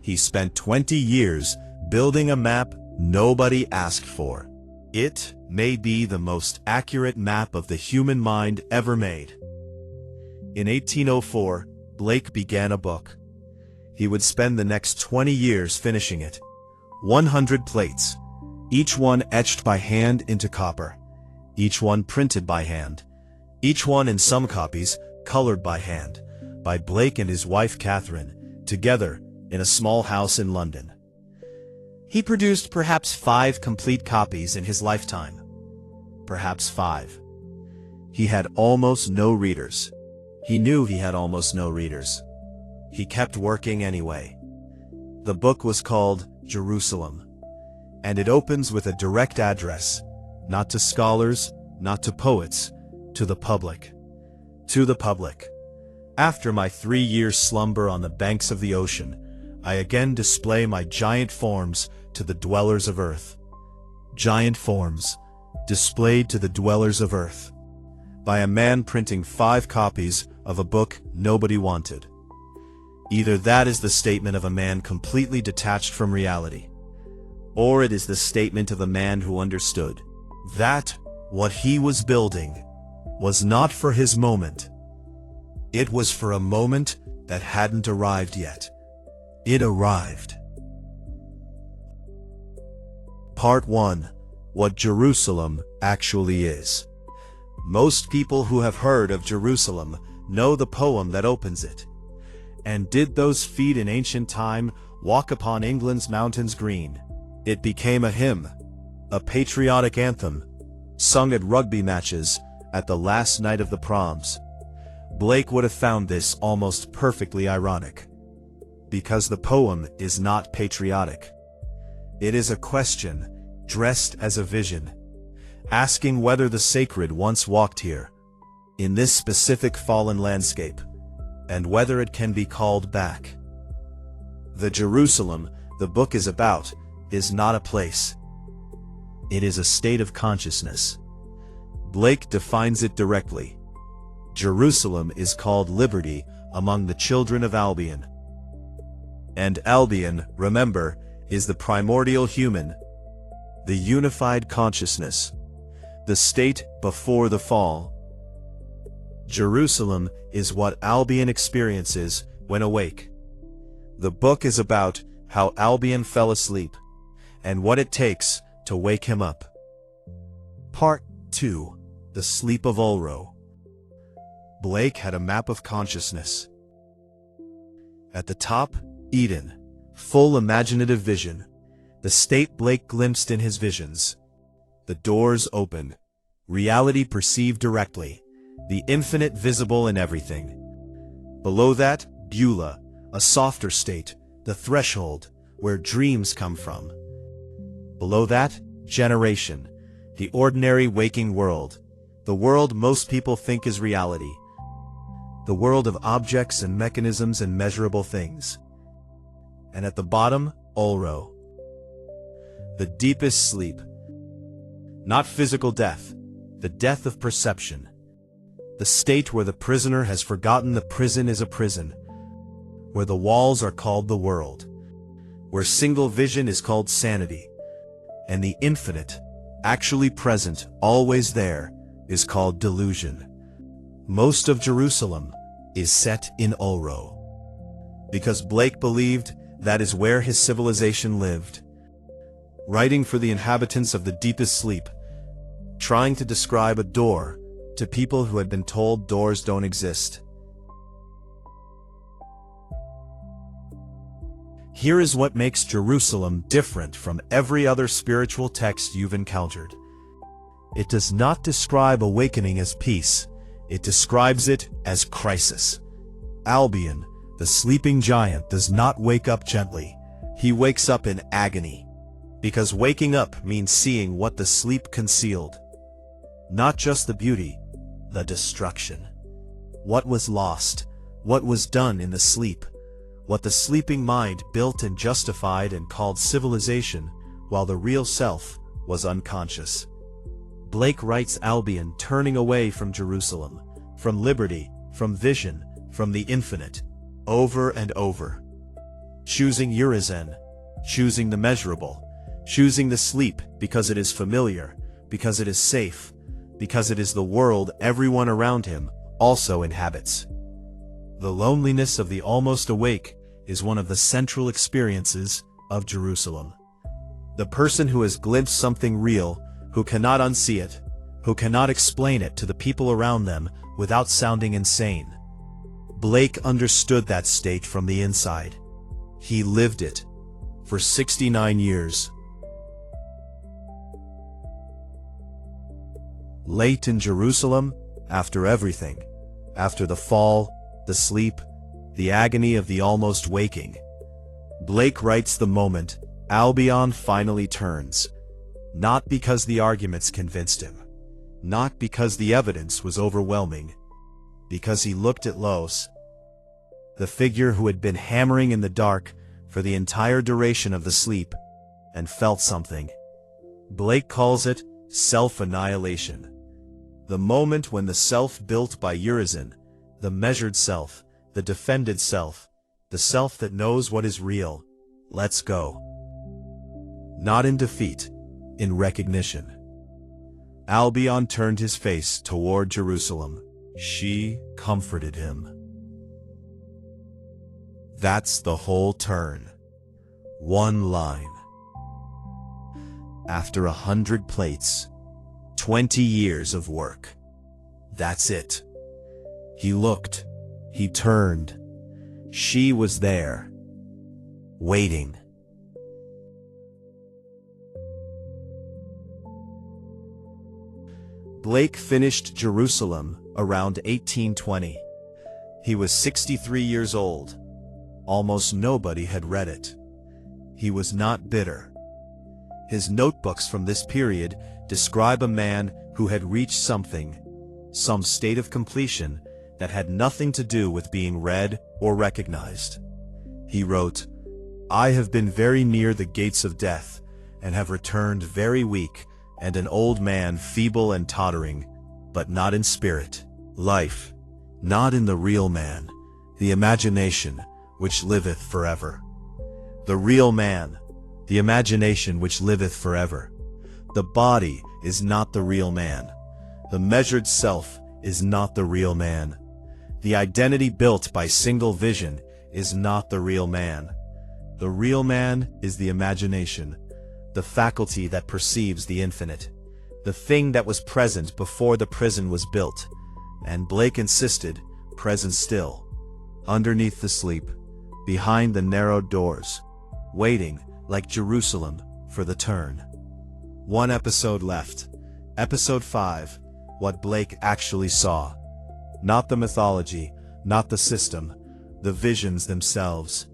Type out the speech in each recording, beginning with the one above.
He spent 20 years building a map nobody asked for. It may be the most accurate map of the human mind ever made. In 1804, Blake began a book. He would spend the next 20 years finishing it. 100 plates, each one etched by hand into copper, each one printed by hand, each one in some copies colored by hand, by Blake and his wife Catherine, together in a small house in London. He produced perhaps 5 complete copies in his lifetime. Perhaps 5. He had almost no readers. He knew he had almost no readers. He kept working anyway. The book was called Jerusalem, and it opens with a direct address, not to scholars, not to poets, to the public. To the public. After my 3-year slumber on the banks of the ocean, I again display my giant forms to the dwellers of earth. Giant forms, displayed to the dwellers of earth, by a man printing 5 copies of a book nobody wanted. Either that is the statement of a man completely detached from reality, or it is the statement of a man who understood that what he was building was not for his moment. It was for a moment that hadn't arrived yet. It arrived. Part 1. What Jerusalem actually is. Most people who have heard of Jerusalem know the poem that opens it. And did those feet in ancient time walk upon England's mountains green? It became a hymn, a patriotic anthem, sung at rugby matches at the last night of the proms. Blake would have found this almost perfectly ironic, because the poem is not patriotic. It is a question dressed as a vision, asking whether the sacred once walked here, in this specific fallen landscape, and whether it can be called back. The Jerusalem the book is about is not a place. It is a state of consciousness. Blake defines it directly. Jerusalem is called liberty among the children of Albion. And Albion, remember, is the primordial human, the unified consciousness, the state before the fall. Jerusalem is what Albion experiences when awake. The book is about how Albion fell asleep, and what it takes to wake him up. Part 2. The Sleep of Ulro. Blake had a map of consciousness. At the top, Eden, full imaginative vision, the state Blake glimpsed in his visions. The doors open, reality perceived directly, the infinite visible in everything. Below that, Beulah, a softer state, the threshold, where dreams come from. Below that, generation, the ordinary waking world, the world most people think is reality, the world of objects and mechanisms and measurable things. And at the bottom, Ulro, the deepest sleep, not physical death, the death of perception, the state where the prisoner has forgotten the prison is a prison, where the walls are called the world, where single vision is called sanity, and the infinite, actually present, always there, is called delusion. Most of Jerusalem is set in Ulro, because Blake believed that is where his civilization lived. Writing for the inhabitants of the deepest sleep, trying to describe a door to people who had been told doors don't exist. Here is what makes Jerusalem different from every other spiritual text you've encountered. It does not describe awakening as peace, it describes it as crisis. Albion, the sleeping giant, does not wake up gently. He wakes up in agony, because waking up means seeing what the sleep concealed. Not just the beauty, the destruction. What was lost, what was done in the sleep, what the sleeping mind built and justified and called civilization, while the real self was unconscious. Blake writes Albion turning away from Jerusalem, from liberty, from vision, from the infinite, over and over. choosing Urizen, choosing the measurable, choosing the sleep because it is familiar, because it is safe, because it is the world everyone around him also inhabits. The loneliness of the almost awake is one of the central experiences of Jerusalem. The person who has glimpsed something real, who cannot unsee it, who cannot explain it to the people around them without sounding insane. Blake understood that state from the inside. He lived it for 69 years. Late in Jerusalem, after everything, after the fall, the sleep, the agony of the almost waking, Blake writes the moment Albion finally turns, not because the arguments convinced him, not because the evidence was overwhelming, because he looked at Los, the figure who had been hammering in the dark for the entire duration of the sleep, and felt something. Blake calls it self-annihilation. The moment when the self built by Urizen, the measured self, the defended self, the self that knows what is real, lets go. Not in defeat, in recognition. Albion turned his face toward Jerusalem. She comforted him. That's the whole turn. One line. After 100 plates, 20 years of work. That's it. He looked. He turned. She was there. Waiting. Blake finished Jerusalem around 1820. He was 63 years old. Almost nobody had read it. He was not bitter. His notebooks from this period describe a man who had reached something, some state of completion that had nothing to do with being read or recognized. He wrote, "I have been very near the gates of death, and have returned very weak, and an old man, feeble and tottering, but not in spirit. Life, not in the real man, the imagination, which liveth forever. The real man, the imagination which liveth forever. The body is not the real man. The measured self is not the real man. The identity built by single vision is not the real man. The real man is the imagination, the faculty that perceives the infinite, the thing that was present before the prison was built, and Blake insisted, present still, underneath the sleep, behind the narrowed doors, waiting, like Jerusalem, for the turn. One episode left. Episode 5, what Blake actually saw. Not the mythology, not the system, the visions themselves,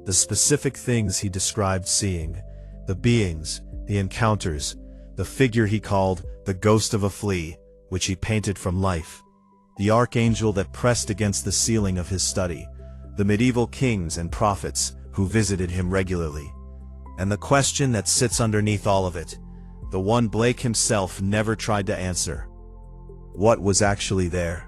the specific things he described seeing, the beings, the encounters, the figure he called the ghost of a flea, which he painted from life, the archangel that pressed against the ceiling of his study, the medieval kings and prophets who visited him regularly, and the question that sits underneath all of it, the one Blake himself never tried to answer. What was actually there?